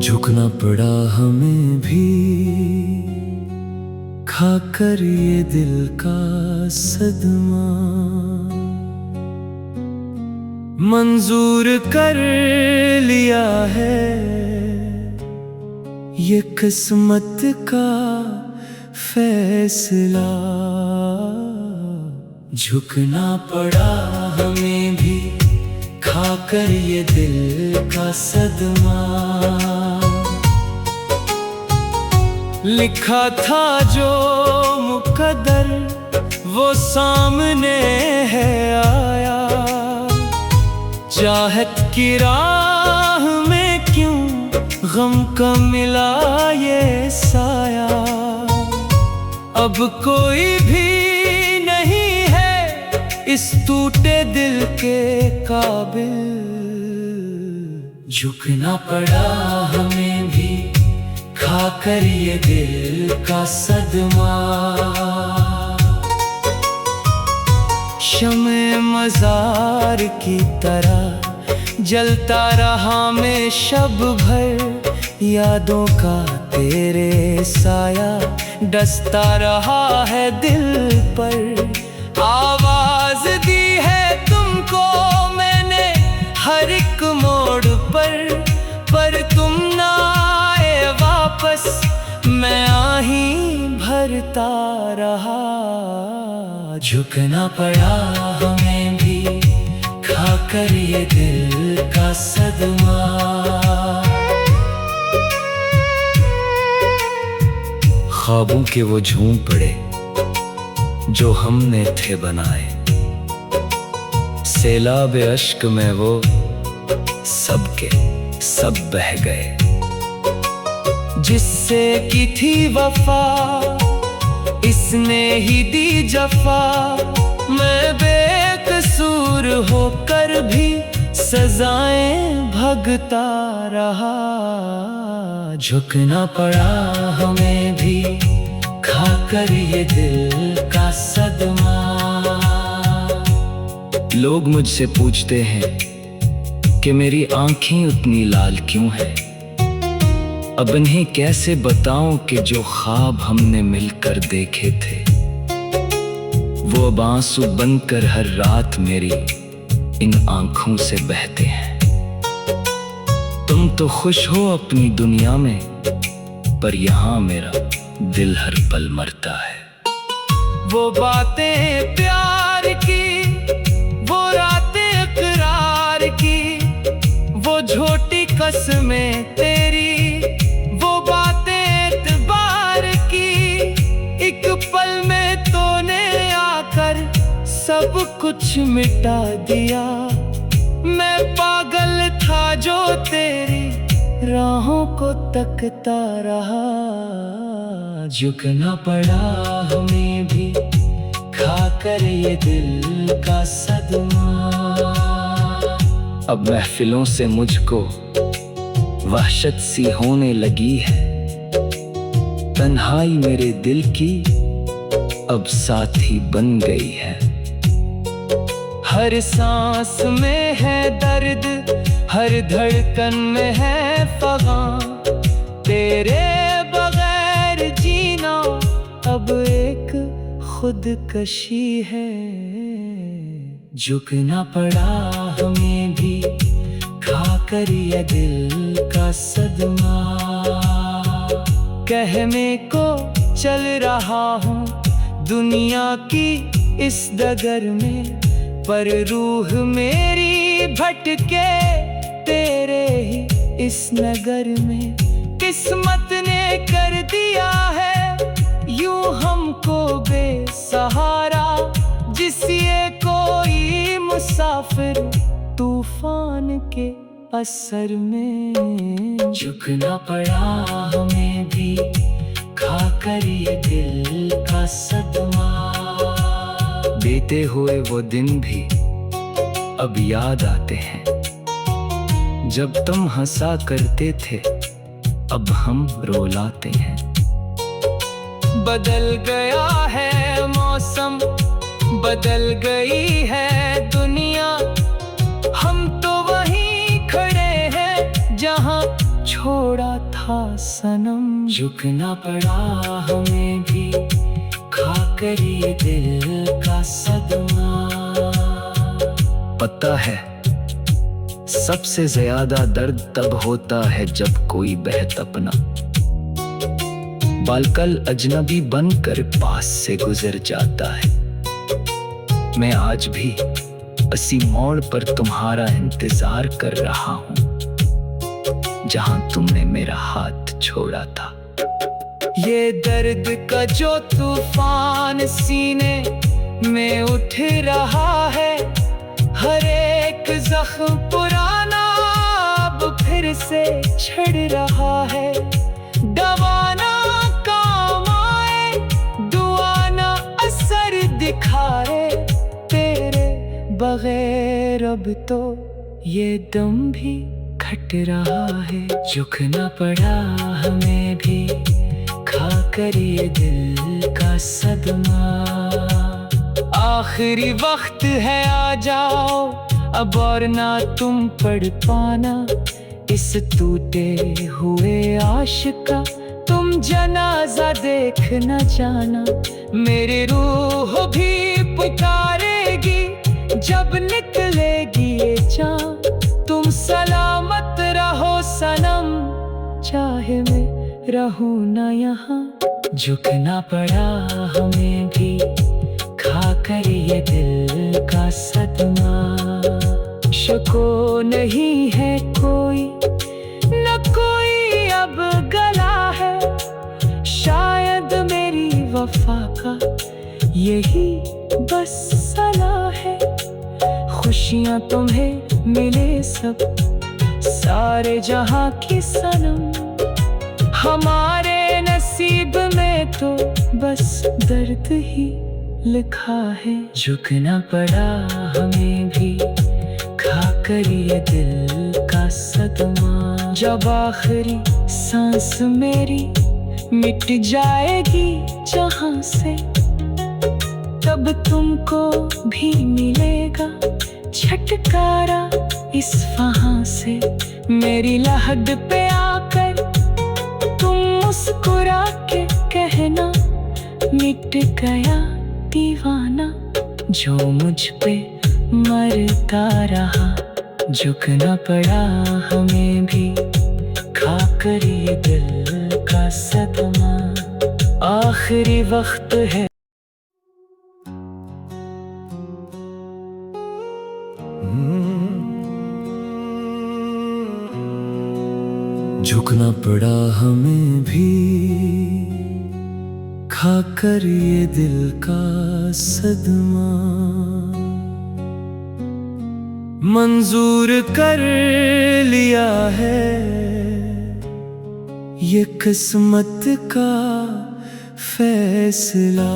झुकना पड़ा हमें भी खाकर ये दिल का सदमा, मंजूर कर लिया है ये किस्मत का फैसला। झुकना पड़ा हमें भी खाकर ये दिल का सदमा, लिखा था जो मुकद्दर वो सामने है आया। चाहत की राह में क्यों गम का मिला ये साया। अब कोई भी नहीं है इस टूटे दिल के काबिल। झुकना पड़ा हमें भी खाकर ये दिल का सदमा। शम्ए मज़ार की तरह जलता रहा मैं शब भर। यादों का तेरे साया डसता रहा है दिल पर। आवाज दी है तुमको मैंने हर एक मोड़ पर तुम ना आए वापस। मैं आही भरता रहा। झुकना पड़ा हमें भी खाकर ये दिल का सदमा। ख्वाबों के वो झूम पड़े जो हमने थे बनाए। सैलाब अश्क में वो सबके सब बह गए। जिससे की थी वफा इसने ही दी जफा। मैं बेकसूर होकर भी सजाएं भगता रहा। झुकना पड़ा हमें भी खाकर ये दिल का सदमा। लोग मुझसे पूछते हैं कि मेरी आंखें उतनी लाल क्यों है। अब इन्हें कैसे बताऊं कि जो ख्वाब हमने मिलकर देखे थे वो अब आंसू बनकर हर रात मेरी इन आंखों से बहते हैं। तुम तो खुश हो अपनी दुनिया में पर यहाँ मेरा दिल हर पल मरता है। वो बातें प्यार की वो रातें इकरार की वो झूठी कसमें तेरी वो बातें एतबार की। एक पल में तूने आकर सब कुछ मिटा दिया। मैं पागल था जो तेरी राहों को तकता रहा। झुकना पड़ा हमें भी खाकर ये दिल का सदमा। अब महफिलों से मुझको वहशत सी होने लगी है। तन्हाई मेरे दिल की अब साथी बन गई है। हर सांस में है दर्द हर धड़कन में है फगा। तेरे बगैर जीना अब एक खुदकशी है। झुकना पड़ा हमें भी खाकर ये दिल का सदमा। कहने को चल रहा हूँ दुनिया की इस डगर में पर रूह मेरी भटके तेरे ही इस नगर में। किस्मत ने कर दिया है यूं हमको बेसहारा। जिसे कोई मुसाफिर तूफान के असर में। झुकना पड़ा हमें भी खाकर ये दिल का सदमा। बीते हुए वो दिन भी अब याद आते हैं जब तुम हंसा करते थे अब हम रोलाते हैं। बदल गया है मौसम बदल गई है दुनिया। झुकना पड़ा हमें भी, खाकर ये दिल का सदमा। पता है सबसे ज्यादा दर्द तब होता है जब कोई बेहतपना बालकल अजनबी बनकर पास से गुजर जाता है। मैं आज भी उसी मोड़ पर तुम्हारा इंतजार कर रहा हूं जहां तुमने मेरा हाथ छोड़ा था। ये दर्द का जो तूफान सीने में उठ रहा है, हर एक जख्म पुराना अब फिर से छिड़ रहा है। दवाना काम आए, दुआ ना असर दिखाए, तेरे बगैर अब तो ये दम भी घट रहा है। झुकना पड़ा हमें भी, खाकर ये दिल का सदमा। आखिरी वक्त है, आ जाओ अब और ना तुम पढ़ पाना इस टूटे हुए आशिका। तुम जनाजा देख न जाना, मेरी रूह भी पुकारेगी जब निकलेगी ये जान। तुम सलामत रहो सनम, चाहे मैं रहूं न यहाँ। झुकना पड़ा हमें भी, खाकर ये दिल का सदमा। शको नहीं है कोई, न कोई अब गला है, शायद मेरी वफा का यही बस सलाह है। खुशियां तुम्हें मिले सब, सारे जहां की सनम, हमारे नसीब में तो बस दर्द ही लिखा है। झुकना पड़ा हमें भी, खाकर ये दिल का सदमा। जब आखिरी सांस मेरी मिट जाएगी जहां से, तब तुमको भी मिलेगा छटकारा इस वहां से। मेरी लहद पे आकर तुम मुस्कुरा के कहना, मिट गया दीवाना जो मुझ पे मरता रहा। झुकना पड़ा हमें भी, खाकर ये दिल का सदमा। आखिरी वक्त है, झुकना पड़ा हमें भी, खाकर ये दिल का सदमा। मंजूर कर लिया है ये किस्मत का फैसला।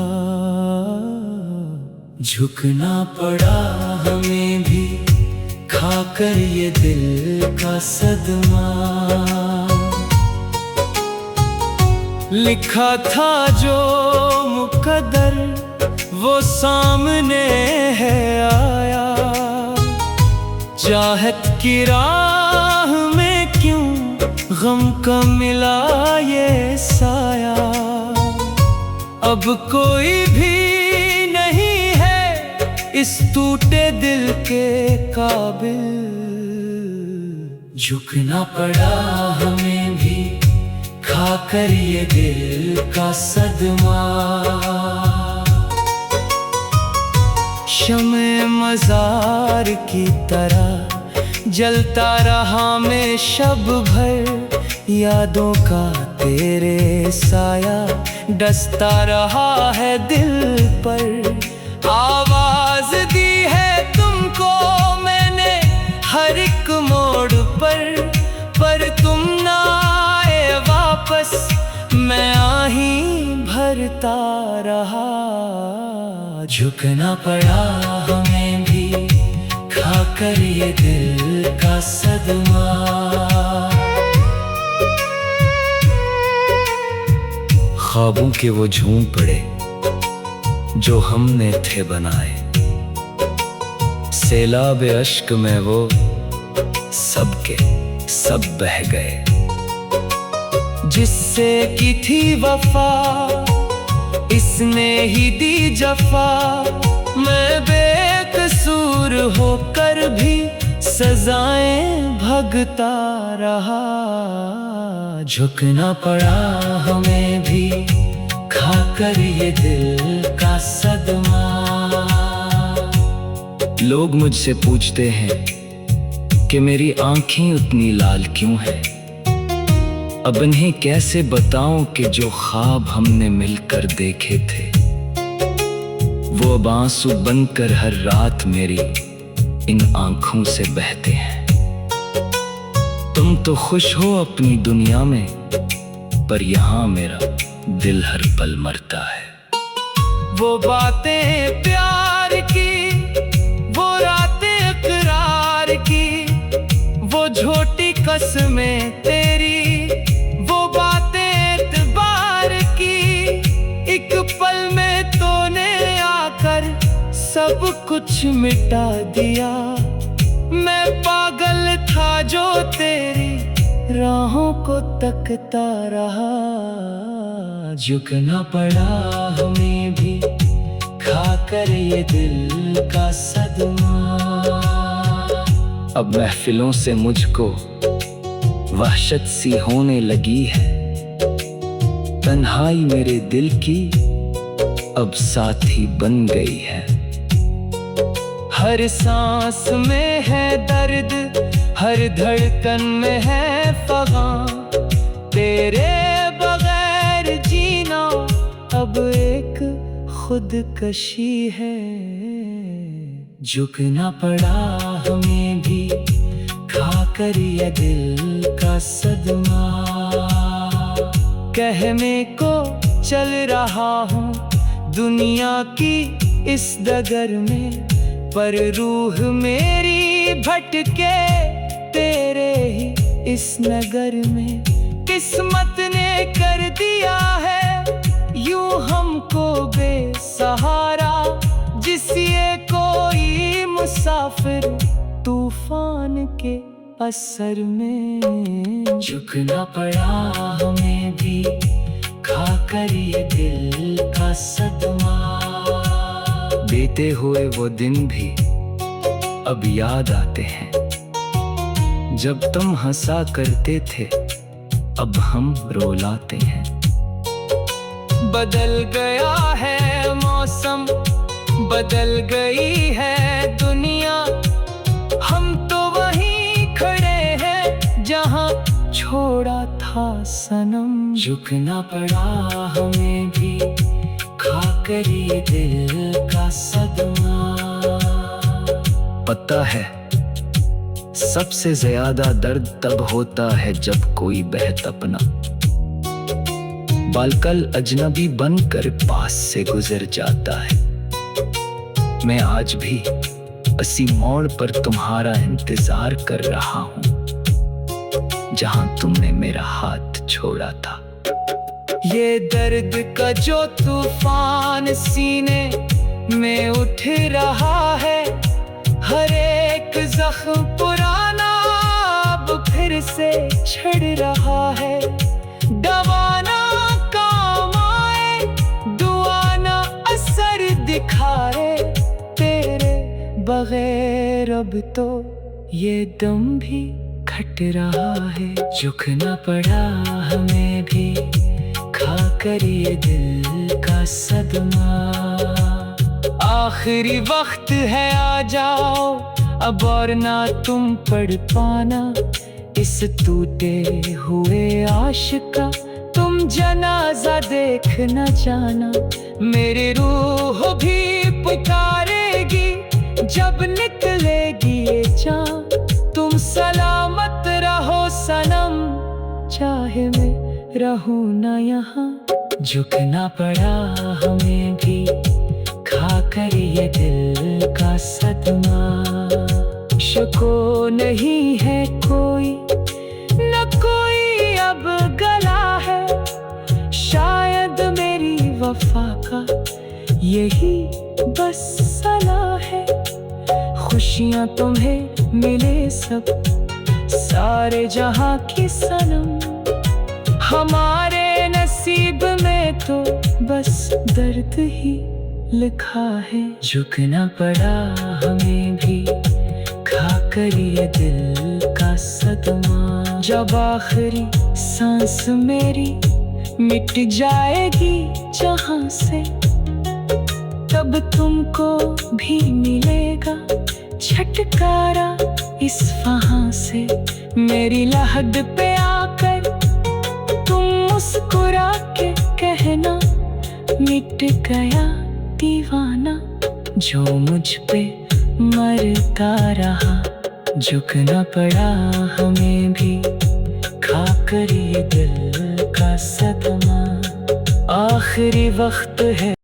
झुकना पड़ा हमें भी, खाकर ये दिल का सदमा। लिखा था जो मुकद्दर वो सामने है आया, चाहत की राह में क्यों गम का मिला ये साया। अब कोई भी नहीं है इस टूटे दिल के काबिल। झुकना पड़ा हमें भी, खाकर ये दिल का सदमा। शमे मज़ार की तरह जलता रहा मैं शब भर, यादों का तेरे साया डसता रहा है दिल पर। आवाज दी है तुमको मैंने हर एक मोड़ पर तुम ना आए वापस, मैं आही भरता रहा। झुकना पड़ा हमें भी, खाकर ये दिल का सदमा। ख्वाबों के वो झूम पड़े जो हमने थे बनाए, सैलाब अश्क में वो सबके सब बह गए। जिससे की थी वफा इसने ही दी जफा। मैं बेकसूर होकर भी सजाएं भगता रहा। झुकना पड़ा हमें भी खाकर ये दिल का सदमा। लोग मुझसे पूछते हैं कि मेरी आंखें उतनी लाल क्यों है। अब इन्हें कैसे बताऊं कि जो ख्वाब हमने मिलकर देखे थे वो अब आंसू बनकर हर रात मेरी इन आंखों से बहते हैं। तुम तो खुश हो अपनी दुनिया में, पर यहाँ मेरा दिल हर पल मरता है। वो बातें प्यार की, वो रातें इकरार की, वो झूठी कसमें तेरी, वो बातें एतबार की। एक पल में तूने आकर सब कुछ मिटा दिया। मैं पागल था जो तेरी राहों को तकता रहा। झुकना पड़ा हमें भी खाकर ये दिल का सदमा। अब महफिलों से मुझको वहशत सी होने लगी है। तन्हाई मेरे दिल की अब साथी बन गई है। हर सांस में है दर्द, हर धड़कन में है फ़ग़ां। तेरे बगैर जीना अब एक खुदकशी है। झुकना पड़ा हमें भी खाकर ये दिल का सदमा। कहने को चल रहा हूँ दुनिया की इस डगर में, पर रूह मेरी भटके तेरे ही इस नगर में। किस्मत ने कर दिया है यूं हमको बेसहारा। जिस ये कोई मुसाफिर तूफान के असर में। झुकना पड़ा हमें भी खाकर ये दिल का सदमा। बीते हुए वो दिन भी अब याद आते हैं, जब तुम हंसा करते थे अब हम रुलाते हैं। बदल गया है मौसम, बदल गई है दुनिया। हम तो वहीं खड़े हैं जहां छोड़ा था सनम। झुकना पड़ा हमें भी खाकर ये दिल का सदमा। पता है सबसे ज्यादा दर्द तब होता है जब कोई बेहद अपना बालकल अजनबी बनकर पास से गुजर जाता है। मैं आज भी इसी मोड़ पर तुम्हारा इंतजार कर रहा हूँ जहां तुमने मेरा हाथ छोड़ा था। ये दर्द का जो तूफान सीने में उठ रहा है, हर एक जख्म पुराना अब फिर से छिड़ रहा है। दवाना काम आए, दुआना असर दिखाए, तेरे बगैर अब तो ये दम भी घट रहा है। झुकना पड़ा हमें भी खाकर ये दिल का सदमा। आखिरी वक्त है आ जाओ अब और ना तुम पढ़ पाना। इस टूटे हुए आशिका तुम जनाजा देख न जाना। मेरी रूह भी पुकारेगी जब निकलेगी ये जान। तुम सलामत रहो सनम, चाहे मैं रहूं न यहाँ। झुकना पड़ा हमें भी खाकर ये दिल का सदमा। शको नहीं है कोई, न कोई अब गला है। शायद मेरी वफा का यही बस सलाह है। खुशियाँ तुम्हें मिले सब सारे जहां की सनम। हमारे नसीब में तो बस दर्द ही लिखा है। झुकना पड़ा हमें भी खाकर ये दिल का सदमा। जब आखिरी सांस मेरी मिट जाएगी जहां से, तब तुमको भी मिलेगा छटकारा इस वहां से। मेरी लहद पे आकर तुम मुस्कुरा के कहना, मिट गया दीवाना जो मुझ पे मरता रहा। झुकना पड़ा हमें भी खाकर ये दिल का सदमा। आखिरी वक्त है